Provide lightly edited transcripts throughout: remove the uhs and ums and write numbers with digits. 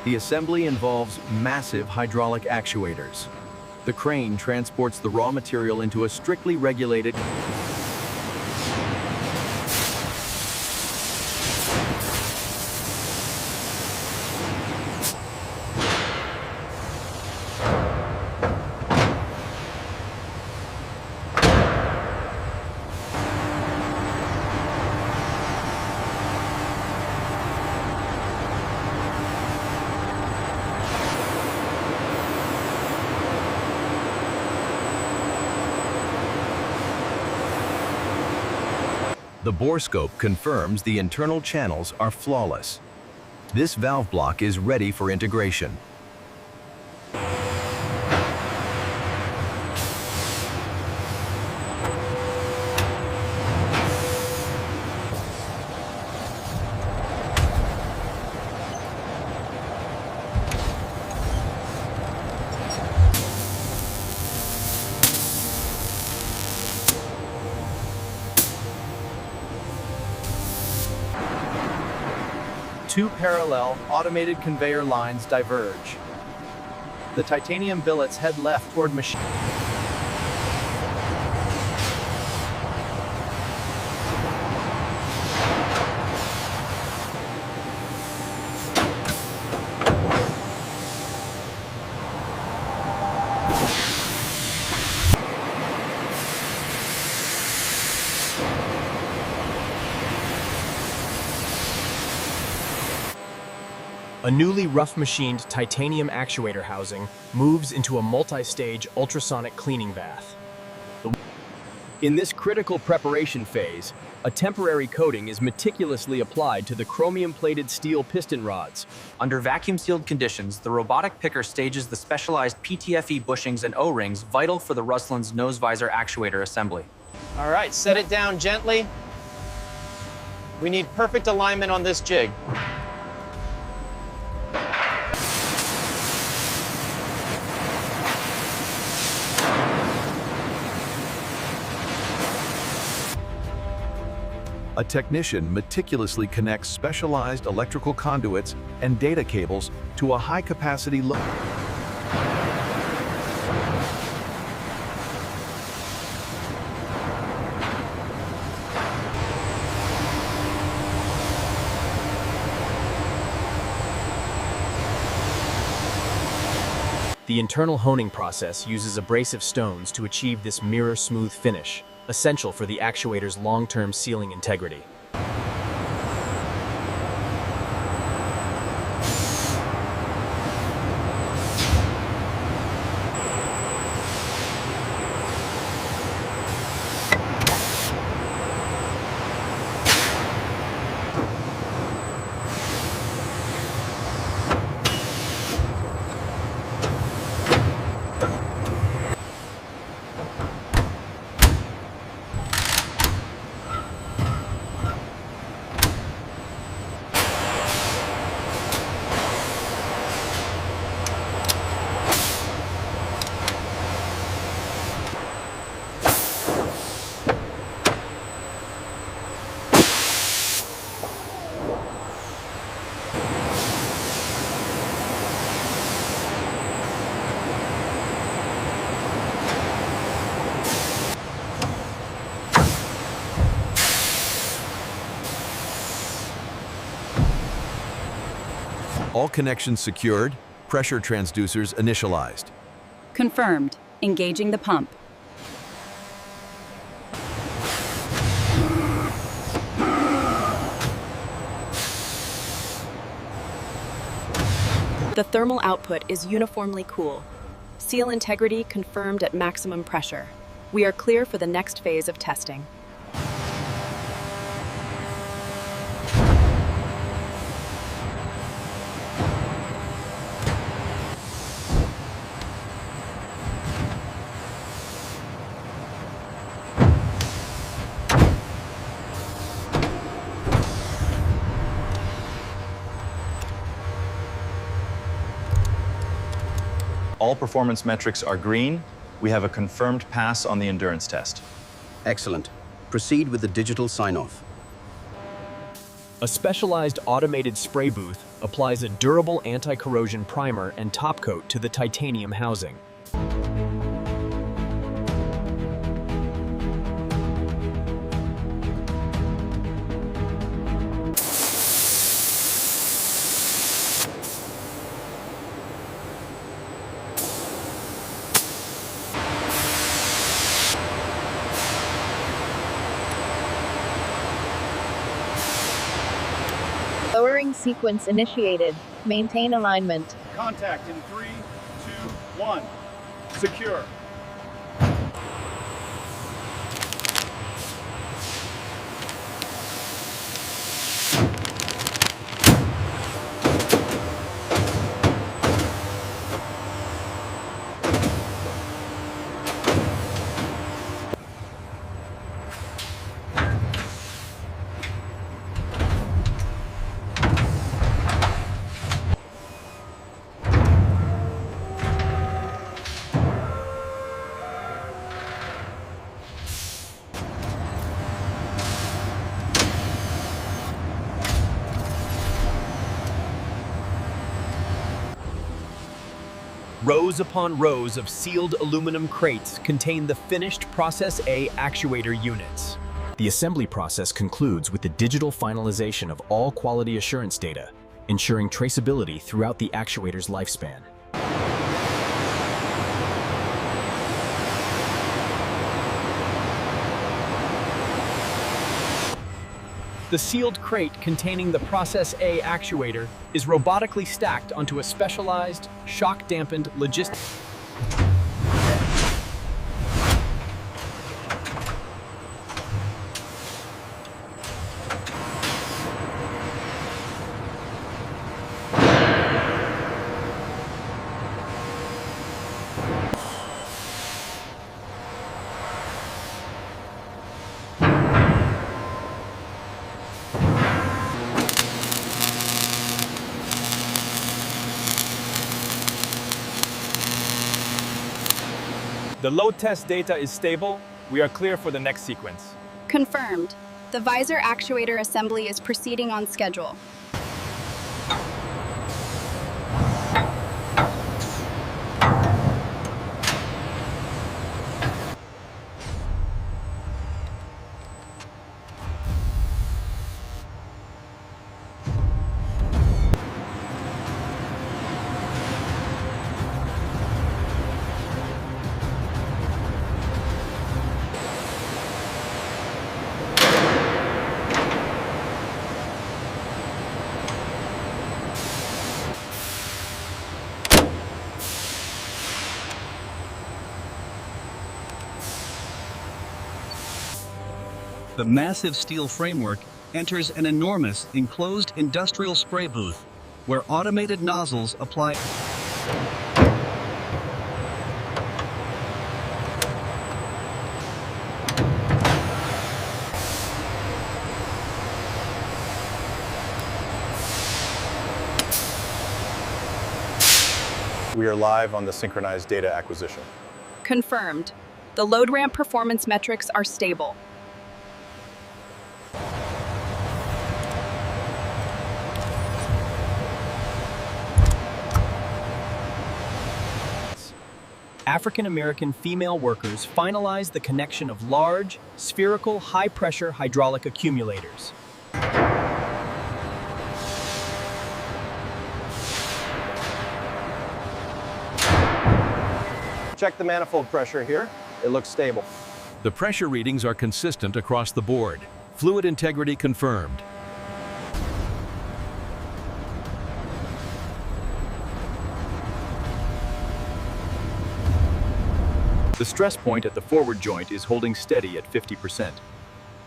The assembly involves massive hydraulic actuators. The crane transports the raw material into a strictly regulated The borescope confirms the internal channels are flawless. This valve block is ready for integration. Two parallel automated conveyor lines diverge. The titanium billets head left toward machine. A newly rough-machined titanium actuator housing moves into a multi-stage ultrasonic cleaning bath. In this critical preparation phase, a temporary coating is meticulously applied to the chromium-plated steel piston rods. Under vacuum-sealed conditions, the robotic picker stages the specialized PTFE bushings and O-rings vital for the Ruslan's nose visor actuator assembly. All right, set it down gently. We need perfect alignment on this jig. A technician meticulously connects specialized electrical conduits and data cables to a high-capacity load. The internal honing process uses abrasive stones to achieve this mirror-smooth finish, essential for the actuator's long-term sealing integrity. All connections secured, pressure transducers initialized. Confirmed. Engaging the pump. The thermal output is uniformly cool. Seal integrity confirmed at maximum pressure. We are clear for the next phase of testing. All performance metrics are green. We have a confirmed pass on the endurance test. Excellent. Proceed with the digital sign-off. A specialized automated spray booth applies a durable anti-corrosion primer and top coat to the titanium housing. Lowering sequence initiated. Maintain alignment. Contact in 3, 2, 1. Secure. Rows upon rows of sealed aluminum crates contain the finished Process A actuator units. The assembly process concludes with the digital finalization of all quality assurance data, ensuring traceability throughout the actuator's lifespan. The sealed crate containing the Process A actuator is robotically stacked onto a specialized, shock-dampened logistics. The load test data is stable. We are clear for the next sequence. Confirmed. The Visor Actuator Assembly is proceeding on schedule. The massive steel framework enters an enormous enclosed industrial spray booth where automated nozzles apply. We are live on the synchronized data acquisition. Confirmed. The load ramp performance metrics are stable. African-American female workers finalize the connection of large, spherical, high-pressure hydraulic accumulators. Check the manifold pressure here. It looks stable. The pressure readings are consistent across the board. Fluid integrity confirmed. The stress point at the forward joint is holding steady at 50%.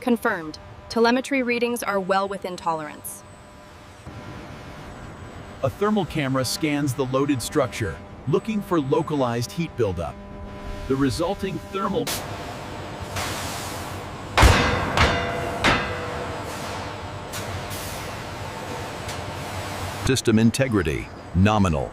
Confirmed. Telemetry readings are well within tolerance. A thermal camera scans the loaded structure, looking for localized heat buildup. The resulting thermal system integrity, nominal.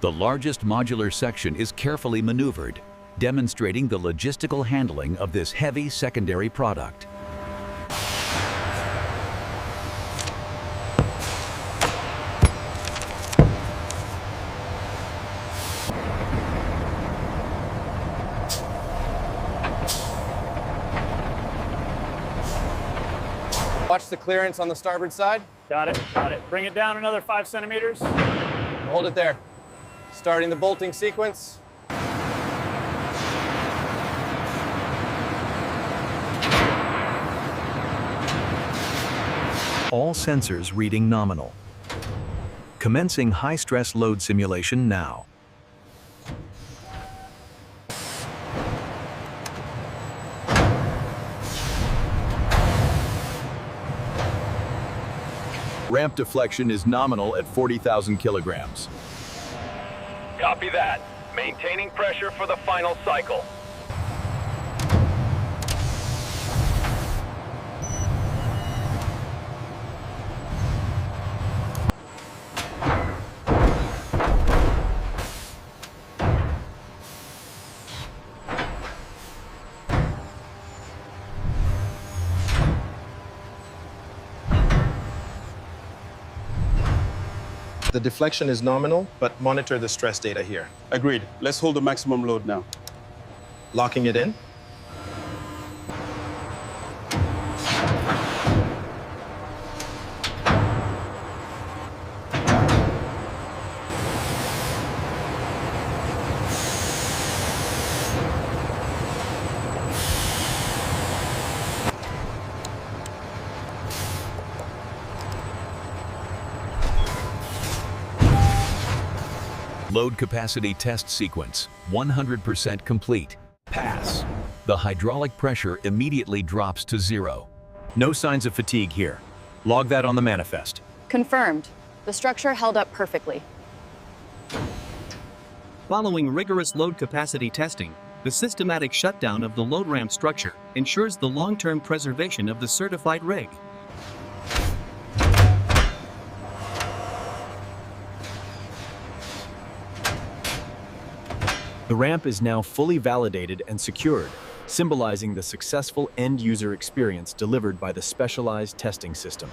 The largest modular section is carefully maneuvered, demonstrating the logistical handling of this heavy secondary product. Watch the clearance on the starboard side. Got it, got it. Bring it down another 5 centimeters. Hold it there. Starting the bolting sequence. All sensors reading nominal. Commencing high-stress load simulation now. Ramp deflection is nominal at 40,000 kilograms. Copy that. Maintaining pressure for the final cycle. The deflection is nominal, but monitor the stress data here. Agreed. Let's hold the maximum load now. Locking it in. Load capacity test sequence, 100% complete. Pass. The hydraulic pressure immediately drops to 0. No signs of fatigue here. Log that on the manifest. Confirmed. The structure held up perfectly. Following rigorous load capacity testing, the systematic shutdown of the load ramp structure ensures the long-term preservation of the certified rig. The ramp is now fully validated and secured, symbolizing the successful end-user experience delivered by the specialized testing system.